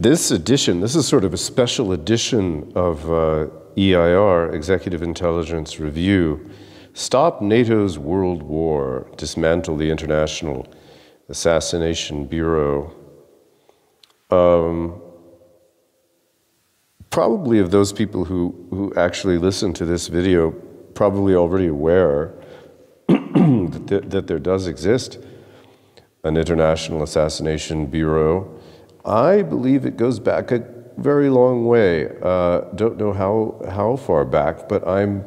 This edition, this is sort of a special edition of EIR, Executive Intelligence Review. Stop NATO's World War, Dismantle the International Assassination Bureau. Probably of those people who actually listen to this video, probably already aware that there does exist an International Assassination Bureau. I believe it goes back a very long way. Don't know how far back, but I'm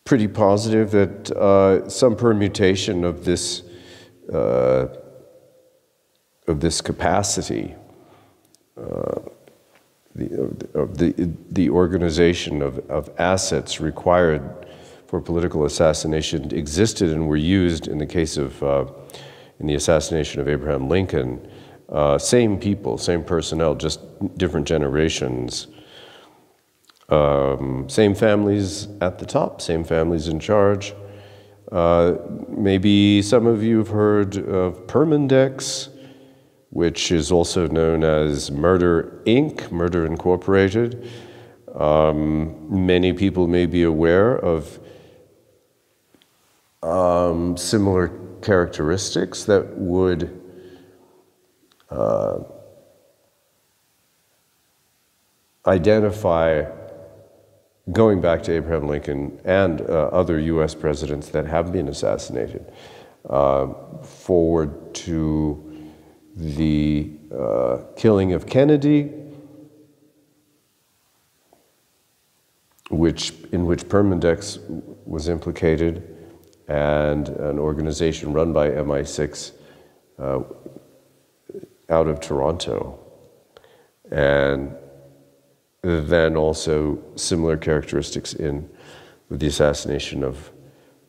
pretty positive that some permutation of this capacity, the organization of assets required for political assassination existed and were used in the case of in the assassination of Abraham Lincoln. Same people, same personnel, just different generations. Same families at the top, same families in charge. Maybe some of you have heard of Permindex, which is also known as Murder Inc., Murder Incorporated. Many people may be aware of similar characteristics that would identify, going back to Abraham Lincoln and other US presidents that have been assassinated, forward to the killing of Kennedy, in which Permindex was implicated, and an organization run by MI6 out of Toronto. And then also similar characteristics in the assassination of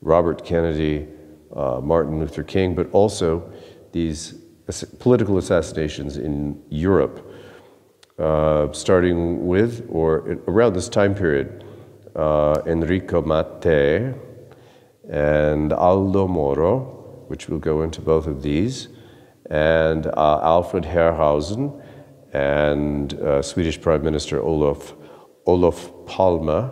Robert Kennedy, Martin Luther King, but also these political assassinations in Europe, starting with, or around this time period, Enrico Mattei and Aldo Moro, which will go into both of these, and Alfred Herrhausen and Swedish Prime Minister Olof Palme.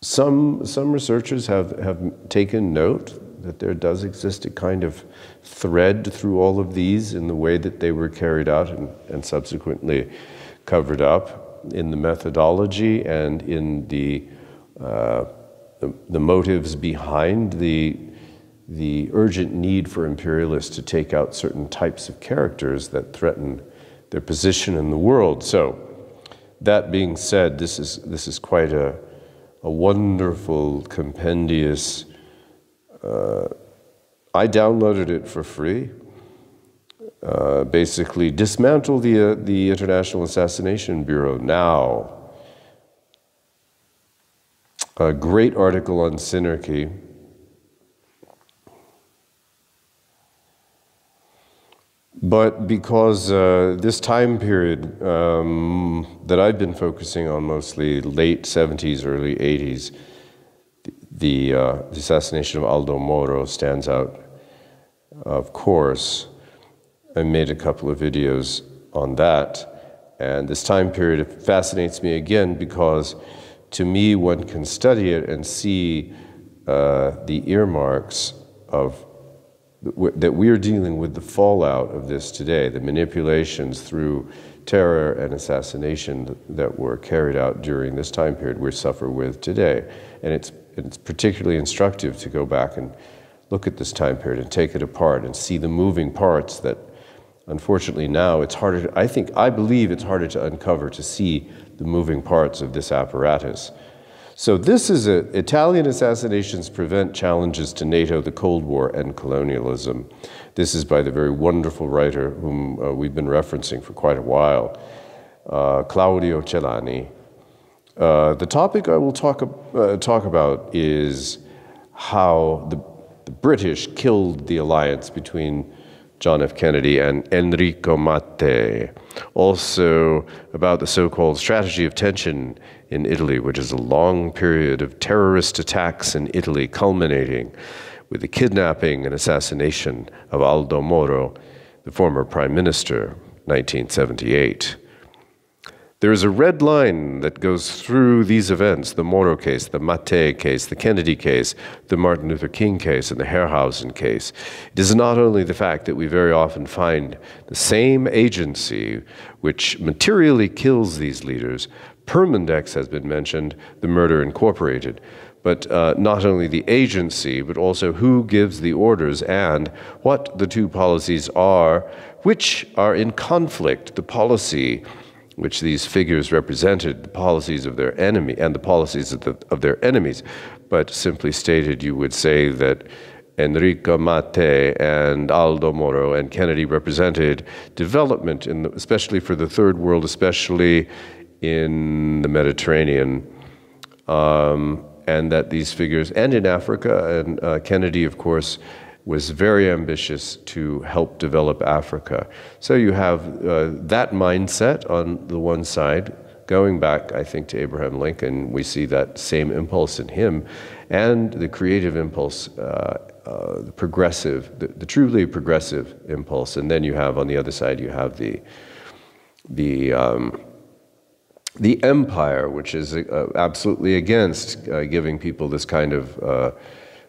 Some researchers have taken note that there does exist a kind of thread through all of these in the way that they were carried out and subsequently covered up in the methodology and in the motives behind the urgent need for imperialists to take out certain types of characters that threaten their position in the world. So, that being said, this is quite a wonderful, compendious. I downloaded it for free. Basically, dismantle the International Assassination Bureau now. A great article on Synarchy. But because this time period that I've been focusing on, mostly late 70s, early 80s, the assassination of Aldo Moro stands out, of course. I made a couple of videos on that, and this time period fascinates me again because, to me, one can study it and see the earmarks of that we're dealing with the fallout of this today, the manipulations through terror and assassination that were carried out during this time period we suffer with today. And it's particularly instructive to go back and look at this time period and take it apart and see the moving parts that, unfortunately, now it's harder, I believe it's harder to uncover, to see the moving parts of this apparatus. So this is Italian assassinations prevent challenges to NATO, the Cold War, and colonialism. This is by the very wonderful writer whom we've been referencing for quite a while, Claudio Celani. The topic I will talk about is how the British killed the alliance between John F. Kennedy and Enrico Mattei. Also about the so-called strategy of tension in Italy, which is a long period of terrorist attacks in Italy, culminating with the kidnapping and assassination of Aldo Moro, the former prime minister, 1978. There is a red line that goes through these events, the Moro case, the Maté case, the Kennedy case, the Martin Luther King case, and the Herrhausen case. It is not only the fact that we very often find the same agency which materially kills these leaders. Permindex has been mentioned, the Murder Incorporated. But not only the agency, but also who gives the orders and what the two policies are, which are in conflict. The policy which these figures represented, the policies of their enemy and the policies of their enemies. But simply stated, you would say that Enrico Mattei and Aldo Moro and Kennedy represented development, especially for the Third World, especially in the Mediterranean, and that these figures, and in Africa, and Kennedy, of course, was very ambitious to help develop Africa. So you have that mindset on the one side, going back, I think, to Abraham Lincoln. We see that same impulse in him, and the creative impulse, the progressive, the truly progressive impulse. And then you have, on the other side, you have the empire, which is absolutely against giving people this kind of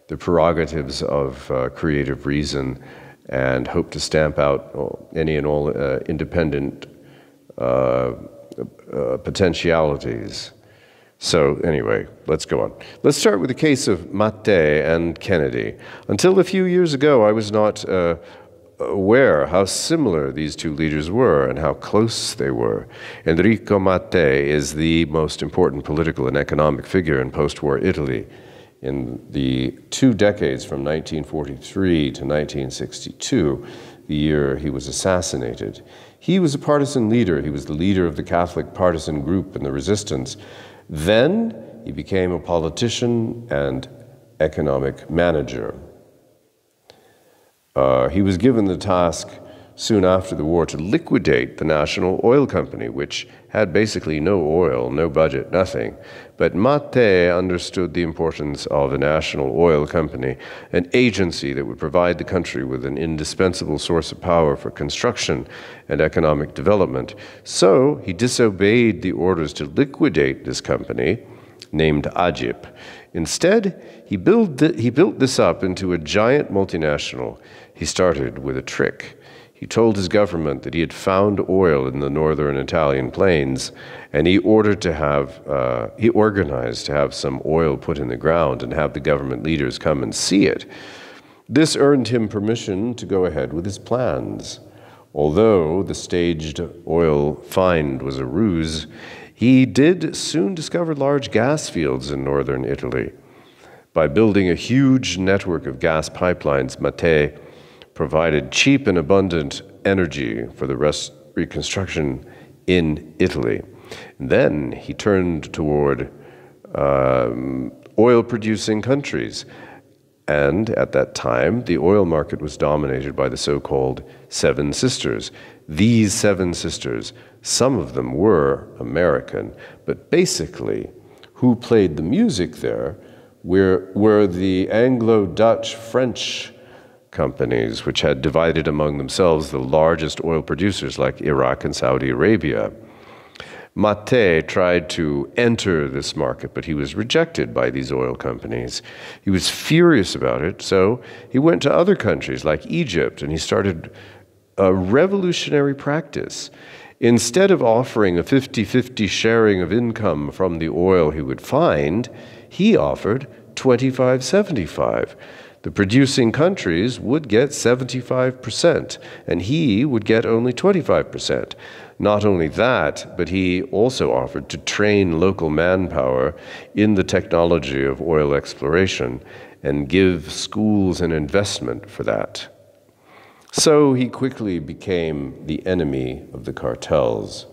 the prerogatives of creative reason and hope to stamp out any and all independent potentialities. So anyway, let's go on. Let's start with the case of Mattei and Kennedy. Until a few years ago, I was not aware how similar these two leaders were and how close they were. Enrico Mattei is the most important political and economic figure in post-war Italy. In the 2 decades from 1943 to 1962, the year he was assassinated, he was a partisan leader. He was the leader of the Catholic partisan group in the resistance. Then he became a politician and economic manager. He was given the task soon after the war to liquidate the National Oil Company, which had basically no oil, no budget, nothing. But Mattei understood the importance of a national oil company, an agency that would provide the country with an indispensable source of power for construction and economic development. So he disobeyed the orders to liquidate this company, named Agip. Instead, he built this up into a giant multinational. He started with a trick. He told his government that he had found oil in the northern Italian plains, and he organized to have some oil put in the ground and have the government leaders come and see it. This earned him permission to go ahead with his plans. Although the staged oil find was a ruse, he did soon discover large gas fields in northern Italy. By building a huge network of gas pipelines, Mattei provided cheap and abundant energy for the reconstruction in Italy. And then he turned toward oil-producing countries. And at that time, the oil market was dominated by the so-called Seven Sisters. These Seven Sisters, some of them were American, but basically, who played the music there were the Anglo-Dutch French companies, which had divided among themselves the largest oil producers like Iraq and Saudi Arabia. Mattei tried to enter this market, but he was rejected by these oil companies. He was furious about it, so he went to other countries like Egypt, and he started a revolutionary practice. Instead of offering a 50-50 sharing of income from the oil he would find, he offered 25-75. The producing countries would get 75%, and he would get only 25%. Not only that, but he also offered to train local manpower in the technology of oil exploration and give schools an investment for that. So he quickly became the enemy of the cartels.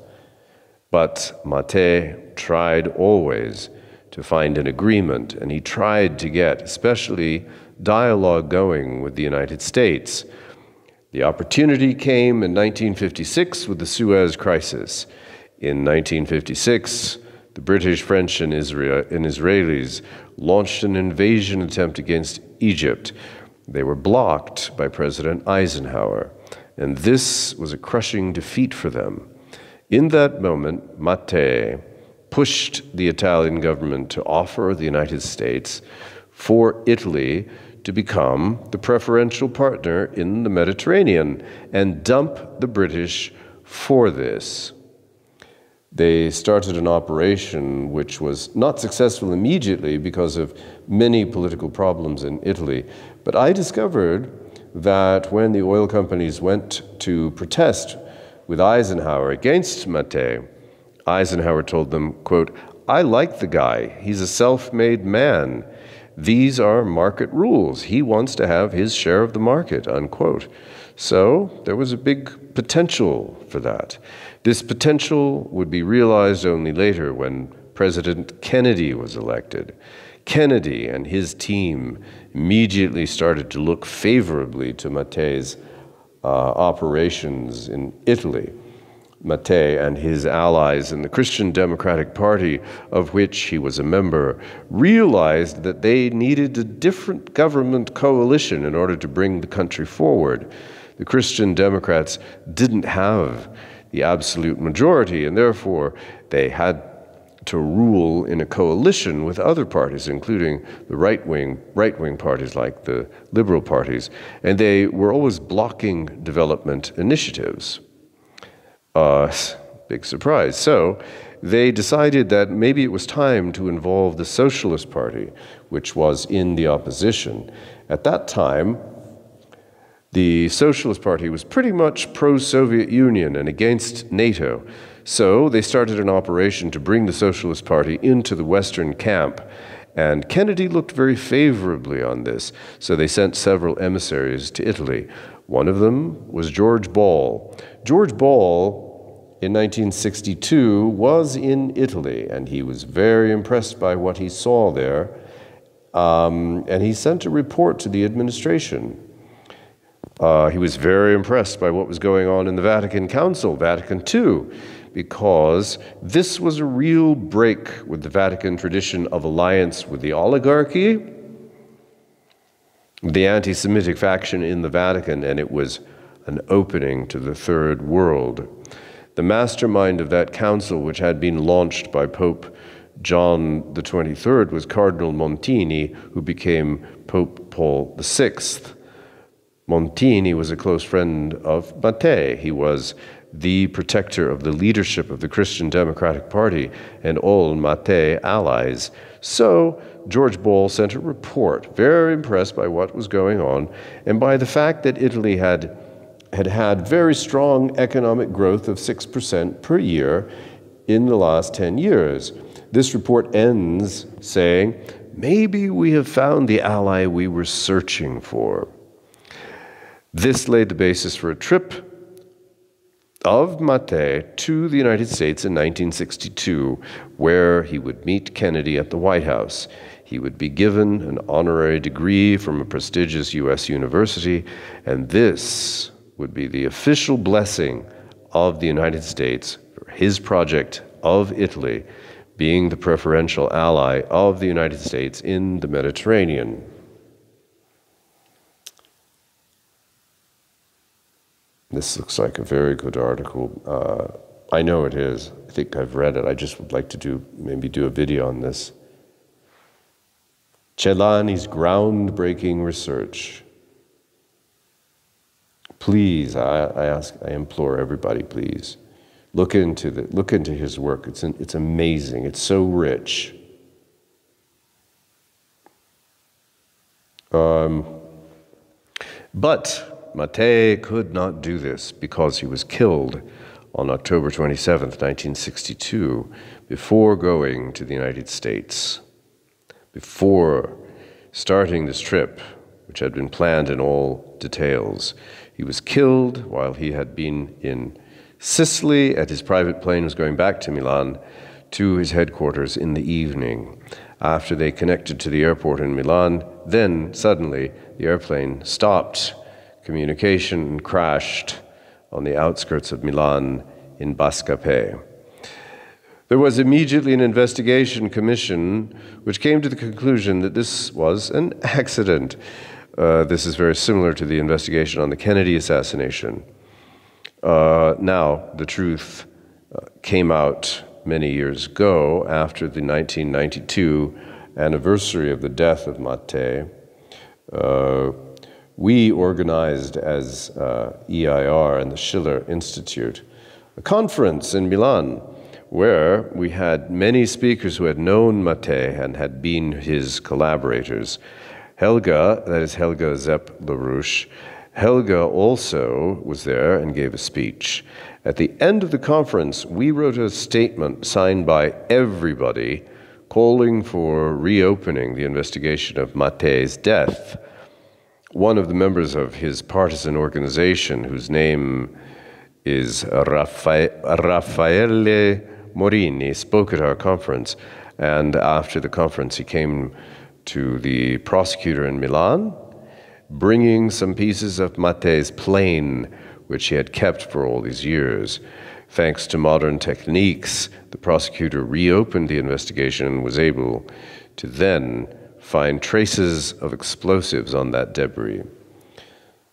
But Mattei tried always to find an agreement, and he tried to get especially dialogue going with the United States. The opportunity came in 1956 with the Suez Crisis. In 1956, the British, French, and Israelis launched an invasion attempt against Egypt. They were blocked by President Eisenhower, and this was a crushing defeat for them. In that moment, Mattei pushed the Italian government to offer the United States for Italy to become the preferential partner in the Mediterranean and dump the British for this. They started an operation which was not successful immediately because of many political problems in Italy. But I discovered that when the oil companies went to protest with Eisenhower against Mattei, Eisenhower told them, quote, "I like the guy. He's a self-made man. These are market rules. He wants to have his share of the market," unquote. So there was a big potential for that. This potential would be realized only later when President Kennedy was elected. Kennedy and his team immediately started to look favorably to Mattei's operations in Italy. Mattei and his allies in the Christian Democratic Party, of which he was a member, realized that they needed a different government coalition in order to bring the country forward. The Christian Democrats didn't have the absolute majority, and therefore they had to rule in a coalition with other parties, including the right-wing parties like the liberal parties, and they were always blocking development initiatives. Big surprise. So they decided that maybe it was time to involve the Socialist Party, which was in the opposition. At that time, the Socialist Party was pretty much pro-Soviet Union and against NATO. So they started an operation to bring the Socialist Party into the Western camp. And Kennedy looked very favorably on this. So they sent several emissaries to Italy. One of them was George Ball. George Ball, in 1962, was in Italy, and he was very impressed by what he saw there. And he sent a report to the administration. He was very impressed by what was going on in the Vatican Council, Vatican II, because this was a real break with the Vatican tradition of alliance with the oligarchy, the anti-Semitic faction in the Vatican, and it was an opening to the Third World. The mastermind of that council, which had been launched by Pope John the 23rd, was Cardinal Montini, who became Pope Paul VI. Montini was a close friend of Mattei. He was the protector of the leadership of the Christian Democratic Party and all Mattei allies. So George Ball sent a report, very impressed by what was going on and by the fact that Italy had very strong economic growth of 6% per year in the last 10 years. This report ends saying, maybe we have found the ally we were searching for. This laid the basis for a trip of Mattei to the United States in 1962, where he would meet Kennedy at the White House. He would be given an honorary degree from a prestigious U.S. university, and this would be the official blessing of the United States for his project of Italy being the preferential ally of the United States in the Mediterranean. This looks like a very good article. I know it is. I think I've read it. I just would like to maybe do a video on this. Celani's groundbreaking research. Please, I implore everybody, please, look into his work. It's amazing. It's so rich. But Mattei could not do this because he was killed on October 27th, 1962, before going to the United States, before starting this trip, which had been planned in all details. He was killed while he had been in Sicily, and his private plane was going back to Milan to his headquarters in the evening. After they connected to the airport in Milan, then suddenly the airplane stopped communication and crashed on the outskirts of Milan in Bascape. There was immediately an investigation commission which came to the conclusion that this was an accident. This is very similar to the investigation on the Kennedy assassination. Now, the truth came out many years ago after the 1992 anniversary of the death of Mattei. We organized as EIR and the Schiller Institute a conference in Milan where we had many speakers who had known Mattei and had been his collaborators. Helga, that is Helga Zepp LaRouche, Helga also was there and gave a speech. At the end of the conference, we wrote a statement signed by everybody calling for reopening the investigation of Mattei's death. One of the members of his partisan organization, whose name is Raffaele Morini, spoke at our conference, and after the conference he came to the prosecutor in Milan, bringing some pieces of Mattei's plane, which he had kept for all these years. Thanks to modern techniques, the prosecutor reopened the investigation and was able to then find traces of explosives on that debris.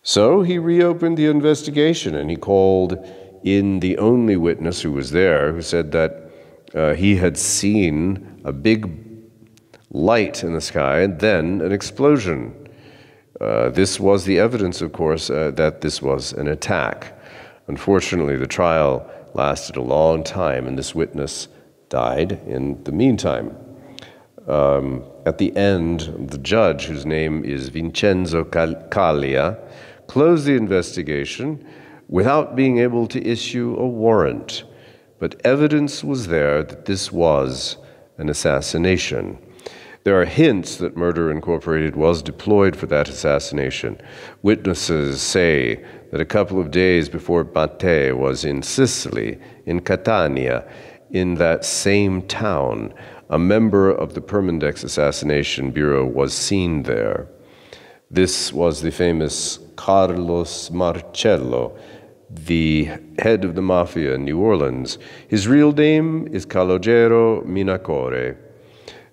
So he reopened the investigation and he called in the only witness who was there, who said that he had seen a big light in the sky and then an explosion. This was the evidence, of course, that this was an attack. Unfortunately, the trial lasted a long time, and this witness died in the meantime. At the end, the judge, whose name is Vincenzo Callia, closed the investigation without being able to issue a warrant. But evidence was there that this was an assassination. There are hints that Murder Incorporated was deployed for that assassination. Witnesses say that a couple of days before Mattei was in Sicily, in Catania, in that same town, a member of the Permindex assassination bureau was seen there. This was the famous Carlos Marcello, the head of the mafia in New Orleans. His real name is Calogero Minacore.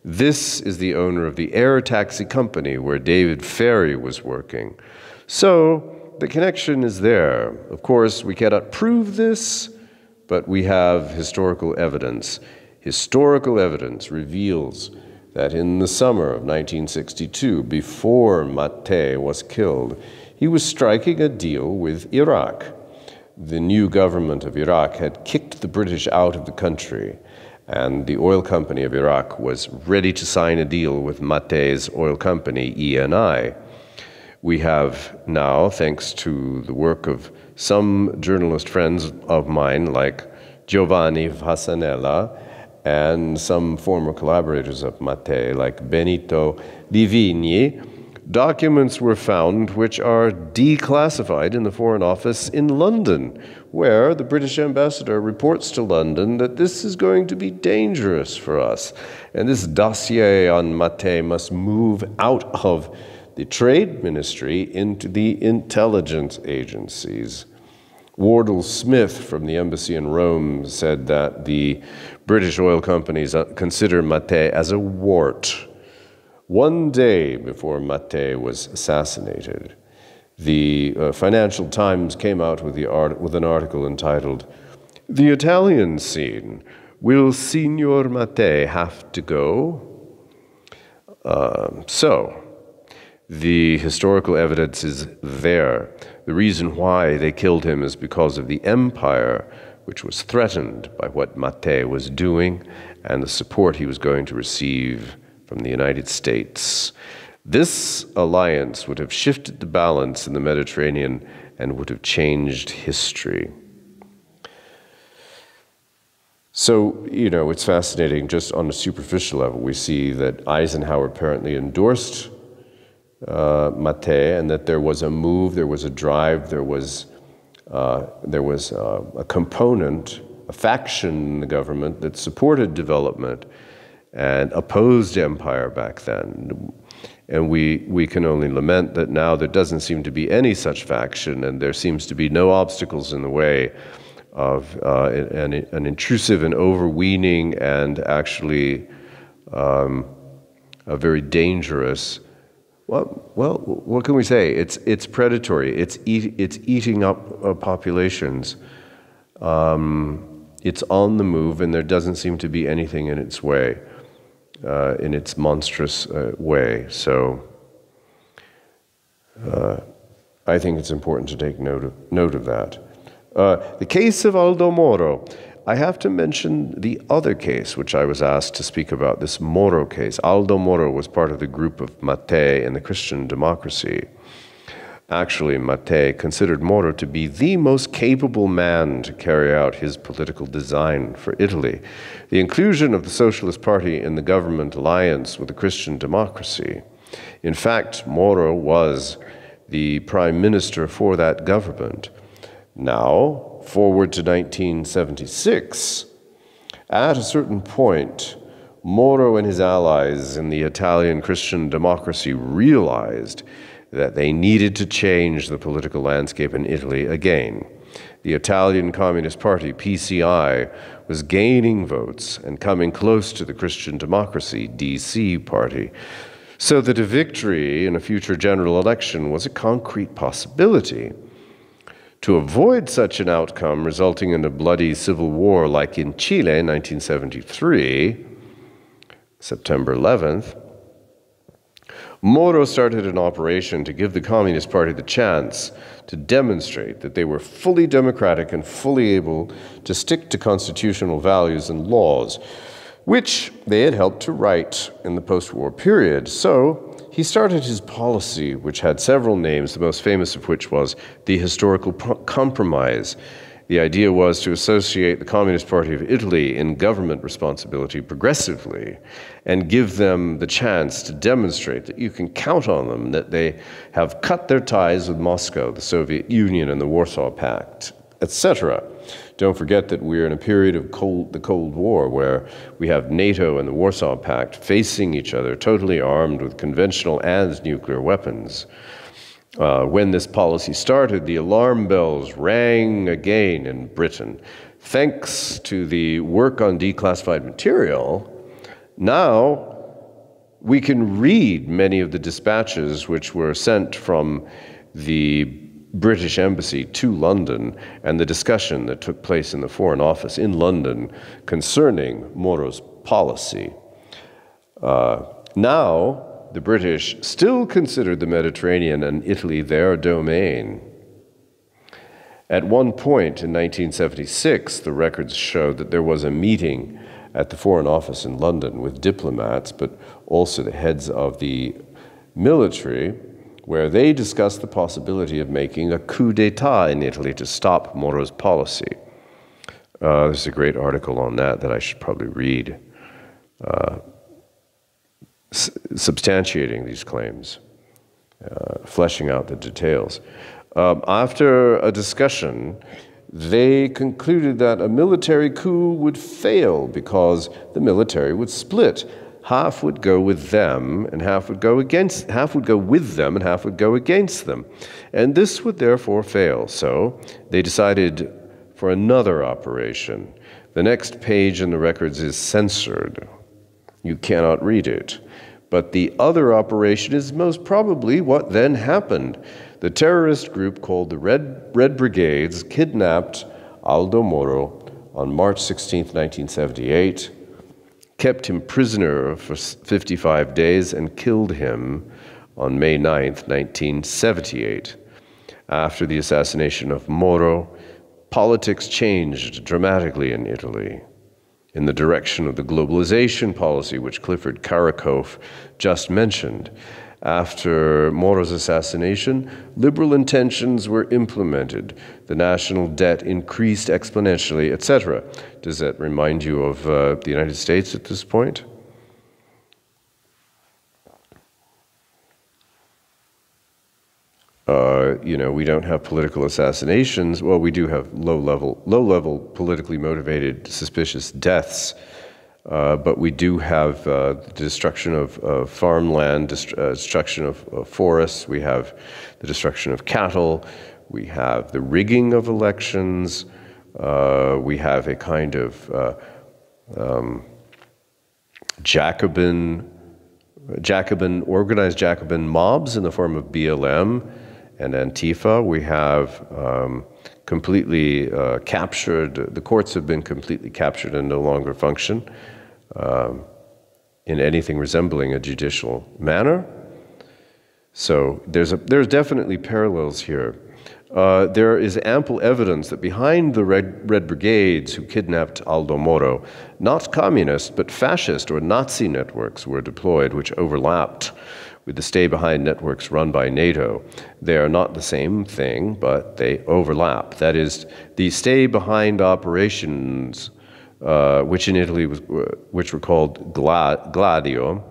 This is the owner of the air taxi company where David Ferry was working. So the connection is there. Of course, we cannot prove this, but we have historical evidence. Historical evidence reveals that in the summer of 1962, before Mattei was killed, he was striking a deal with Iraq. The new government of Iraq had kicked the British out of the country, and the oil company of Iraq was ready to sign a deal with Mattei's oil company, ENI. We have now, thanks to the work of some journalist friends of mine, like Giovanni Vassanella, and some former collaborators of Mattei, like Benito Livigni, documents were found which are declassified in the Foreign Office in London, where the British ambassador reports to London that this is going to be dangerous for us. And this dossier on Mattei must move out of the Trade Ministry into the intelligence agencies. Wardell Smith from the embassy in Rome said that the British oil companies consider Mattei as a wart. One day before Mattei was assassinated, the Financial Times came out with an article entitled, "The Italian Scene, Will Signor Mattei Have to Go?" So, the historical evidence is there. The reason why they killed him is because of the empire, which was threatened by what Mattei was doing and the support he was going to receive from the United States. This alliance would have shifted the balance in the Mediterranean and would have changed history. So, it's fascinating just on a superficial level. We see that Eisenhower apparently endorsed Mattei, and that there was a move, there was a drive, there was a component, a faction in the government that supported development and opposed empire back then. And we can only lament that now there doesn't seem to be any such faction, and there seems to be no obstacles in the way of an intrusive and overweening and actually a very dangerous Well, what can we say? It's predatory. It's eating up populations. It's on the move, and there doesn't seem to be anything in its way, in its monstrous way. So I think it's important to take note of that. The case of Aldo Moro. I have to mention the other case, which I was asked to speak about, this Moro case. Aldo Moro was part of the group of Mattei in the Christian democracy. Actually, Mattei considered Moro to be the most capable man to carry out his political design for Italy. The inclusion of the Socialist Party in the government alliance with the Christian democracy. In fact, Moro was the prime minister for that government. Now, forward to 1976, at a certain point, Moro and his allies in the Italian Christian democracy realized that they needed to change the political landscape in Italy again. The Italian Communist Party, PCI, was gaining votes and coming close to the Christian Democracy, DC, party, so that a victory in a future general election was a concrete possibility. To avoid such an outcome resulting in a bloody civil war like in Chile in 1973, September 11th, Moro started an operation to give the Communist Party the chance to demonstrate that they were fully democratic and fully able to stick to constitutional values and laws, which they had helped to write in the post-war period. So he started his policy, which had several names, the most famous of which was the Historical Compromise. The idea was to associate the Communist Party of Italy in government responsibility progressively and give them the chance to demonstrate that you can count on them, that they have cut their ties with Moscow, the Soviet Union, and the Warsaw Pact, etc. Don't forget that we're in a period of the Cold War where we have NATO and the Warsaw Pact facing each other, totally armed with conventional and nuclear weapons. When this policy started, the alarm bells rang again in Britain. Thanks to the work on declassified material, now we can read many of the dispatches which were sent from the British Embassy to London and the discussion that took place in the Foreign Office in London concerning Moro's policy. Now, the British still considered the Mediterranean and Italy their domain. At one point in 1976, the records show that there was a meeting at the Foreign Office in London with diplomats, but also the heads of the military, where they discussed the possibility of making a coup d'etat in Italy to stop Moro's policy. There's a great article on that I should probably read, substantiating these claims, fleshing out the details. After a discussion, they concluded that a military coup would fail because the military would split. Half would go with them, and half would go with them, and half would go against them. And this would therefore fail. So they decided for another operation. The next page in the records is censored. You cannot read it. But the other operation is most probably what then happened. The terrorist group called the Red Brigades kidnapped Aldo Moro on March 16, 1978, kept him prisoner for 55 days, and killed him on May 9, 1978. After the assassination of Moro, politics changed dramatically in Italy in the direction of the globalization policy which Clifford Karakoff just mentioned. After Moro's assassination, liberal intentions were implemented. The national debt increased exponentially, etc. Does that remind you of the United States at this point? We don't have political assassinations. Well, we do have low-level politically motivated suspicious deaths, but we do have the destruction of farmland, destruction of forests. We have the destruction of cattle. We have the rigging of elections. We have a kind of Jacobin organized Jacobin mobs in the form of BLM and Antifa. We have completely captured, the courts have been completely captured and no longer function in anything resembling a judicial manner. So there's definitely parallels here. There is ample evidence that behind the Red Brigades who kidnapped Aldo Moro, not communist but fascist or Nazi networks were deployed, which overlapped with the stay-behind networks run by NATO. They are not the same thing, but they overlap. That is, the stay-behind operations, which in Italy which were called gladio,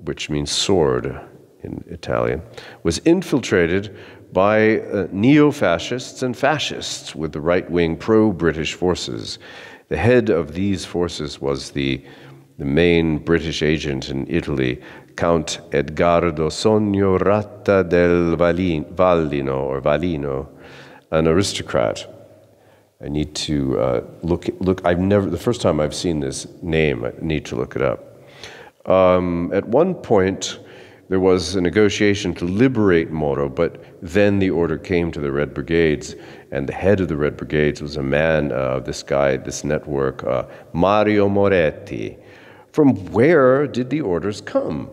which means sword in Italian, was infiltrated by neo-fascists and fascists with the right-wing pro-British forces. The head of these forces was the main British agent in Italy, Count Edgardo Sogno Ratta del Valino, an aristocrat. I need to look. The first time I've seen this name, I need to look it up. At one point, there was a negotiation to liberate Moro, but then the order came to the Red Brigades, and the head of the Red Brigades was a man, this network, Mario Moretti. From where did the orders come?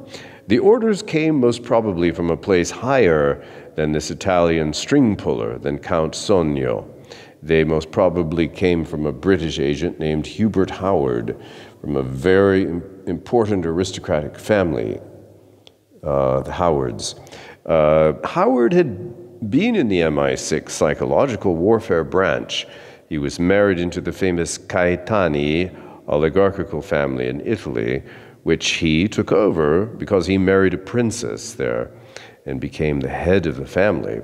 The orders came most probably from a place higher than this Italian string puller, than Count Sogno. They most probably came from a British agent named Hubert Howard, from a very important aristocratic family, the Howards. Howard had been in the MI6 psychological warfare branch. He was married into the famous Caetani oligarchical family in Italy, which he took over because he married a princess there and became the head of the family.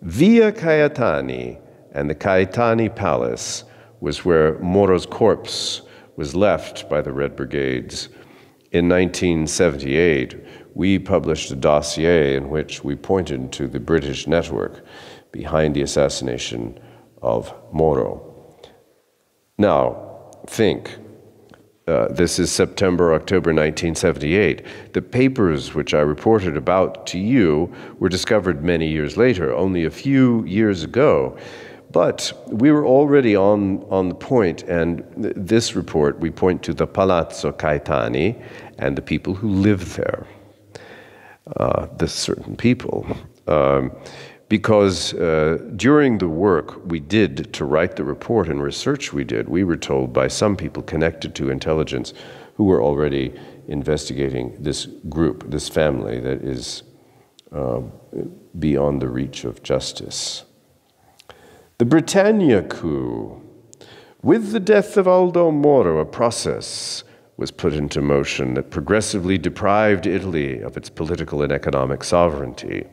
Via Caetani and the Caetani Palace was where Moro's corpse was left by the Red Brigades. In 1978, we published a dossier in which we pointed to the British network behind the assassination of Moro. Now, think. This is September, October 1978. The papers which I reported about to you were discovered many years later, only a few years ago. But we were already on the point, and this report, we point to the Palazzo Caetani and the people who live there, the certain people. Because during the work we did to write the report and research we did, we were told by some people connected to intelligence who were already investigating this group, this family that is beyond the reach of justice. The Britannia coup. With the death of Aldo Moro, a process was put into motion that progressively deprived Italy of its political and economic sovereignty.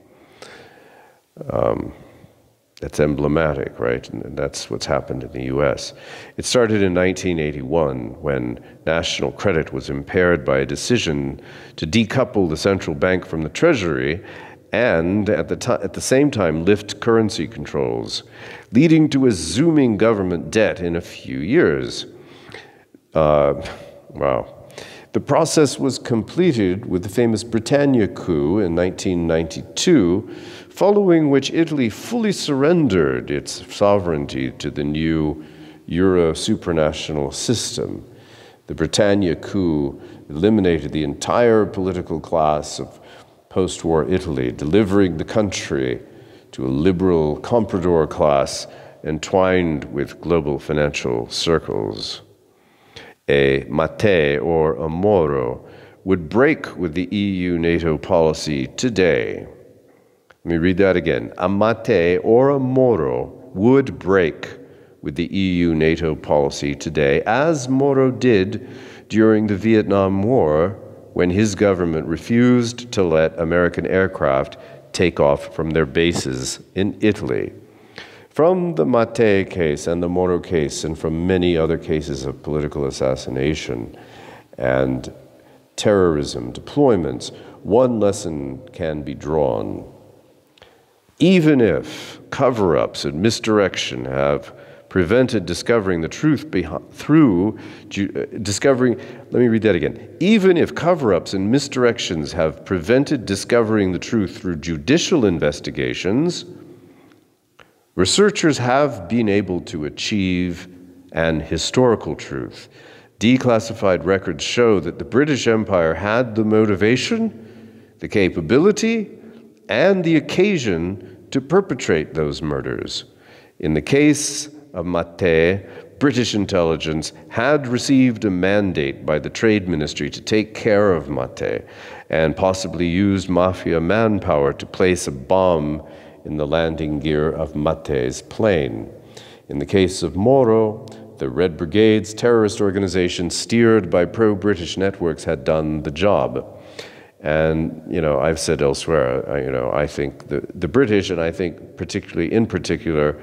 That's emblematic, right? And that's what's happened in the US. It started in 1981 when national credit was impaired by a decision to decouple the central bank from the treasury and at the same time lift currency controls, leading to a zooming government debt in a few years. Wow. The process was completed with the famous Britannia coup in 1992, following which Italy fully surrendered its sovereignty to the new Euro supranational system. The Britannia coup eliminated the entire political class of post-war Italy, delivering the country to a liberal comprador class entwined with global financial circles. A Mattei or a Moro would break with the EU-NATO policy today. Let me read that again. A Mattei or a Moro would break with the EU-NATO policy today, as Moro did during the Vietnam War when his government refused to let American aircraft take off from their bases in Italy. From the Mattei case and the Moro case, and from many other cases of political assassination and terrorism deployments, one lesson can be drawn. Even if cover-ups and misdirection have prevented discovering the truth through discovering, let me read that again. Even if cover-ups and misdirections have prevented discovering the truth through judicial investigations, researchers have been able to achieve an historical truth. Declassified records show that the British Empire had the motivation, the capability, and the occasion to perpetrate those murders. In the case of Maté, British intelligence had received a mandate by the Trade Ministry to take care of Maté and possibly used mafia manpower to place a bomb in the landing gear of Maté's plane. In the case of Moro, the Red Brigade's terrorist organization steered by pro-British networks had done the job. And, I've said elsewhere, I think the British, and I think in particular,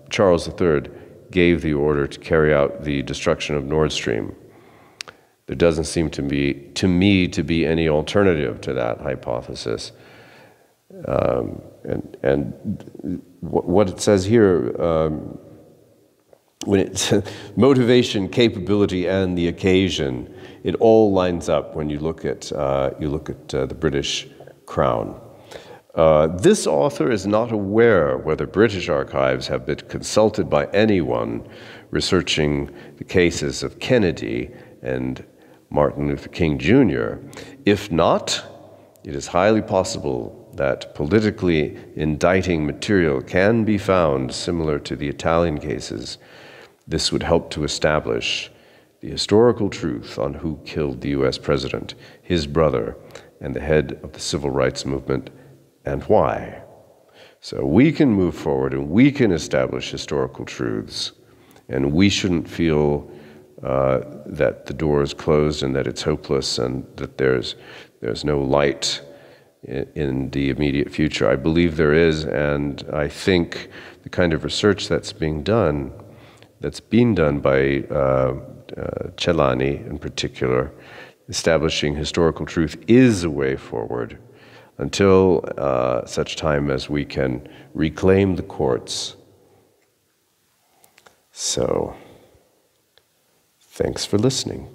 Charles III gave the order to carry out the destruction of Nord Stream. There doesn't seem to me to be any alternative to that hypothesis. And what it says here, when it's motivation, capability, and the occasion, it all lines up when you look at the British Crown. This author is not aware whether British archives have been consulted by anyone researching the cases of Kennedy and Martin Luther King Jr. If not, it is highly possible that politically indicting material can be found similar to the Italian cases. This would help to establish the historical truth on who killed the US president, his brother, and the head of the civil rights movement, and why. So we can move forward and we can establish historical truths, and we shouldn't feel that the door is closed and that it's hopeless and that there's no light in the immediate future. I believe there is, and I think the kind of research that's being done by Celani in particular, establishing historical truth is a way forward until such time as we can reclaim the courts. So, thanks for listening.